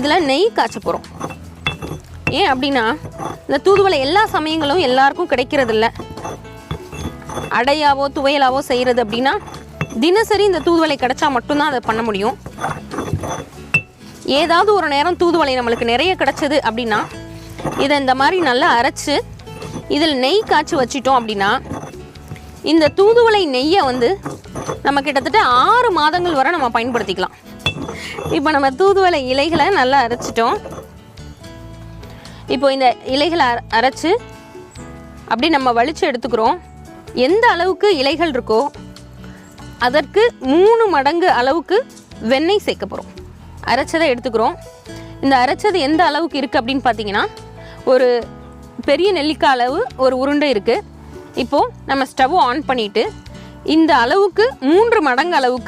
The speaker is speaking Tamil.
இதில் நெய் காய்ச்ச போகிறோம். ஏன் அப்படின்னா இந்த தூதுவளை எல்லா சமயங்களும் எல்லாருக்கும் கிடைக்கிறதில்ல. அடையாவோ துவையலாவோ செய்கிறது அப்படின்னா தினசரி இந்த தூதுவளை கிடைச்சா மட்டும்தான் அதை பண்ண முடியும். ஏதாவது ஒரு நேரம் தூதுவளை நம்மளுக்கு நிறைய கிடைச்சது அப்படின்னா இதை இந்த மாதிரி நல்லா அரைச்சி இதில் நெய் காய்ச்சி வச்சிட்டோம் அப்படின்னா இந்த தூதுவளை நெய்யை வந்து நம்ம கிட்டத்தட்ட 6 மாதங்கள் வரை நம்ம பயன்படுத்திக்கலாம். இப்போ நம்ம தூதுவளை இலைகளை நல்லா அரைச்சிட்டோம். இப்போ இந்த இலைகளை அரைச்சி அப்படி நம்ம வலிச்சு எடுத்துக்கிறோம். எந்த அளவுக்கு இலைகள் இருக்கோ அதற்கு 3 மடங்கு அளவுக்கு வெண்ணெய் சேர்க்க போகிறோம். அரைச்சதை எடுத்துக்கிறோம். இந்த அரைச்சது எந்த அளவுக்கு இருக்குது அப்படின்னு பார்த்தீங்கன்னா ஒரு பெரிய நெல்லிக்காய் அளவு ஒரு உருண்டை இருக்குது. இப்போது நம்ம ஸ்டவ் ஆன் பண்ணிவிட்டு இந்த அளவுக்கு 3 மடங்கு அளவுக்கு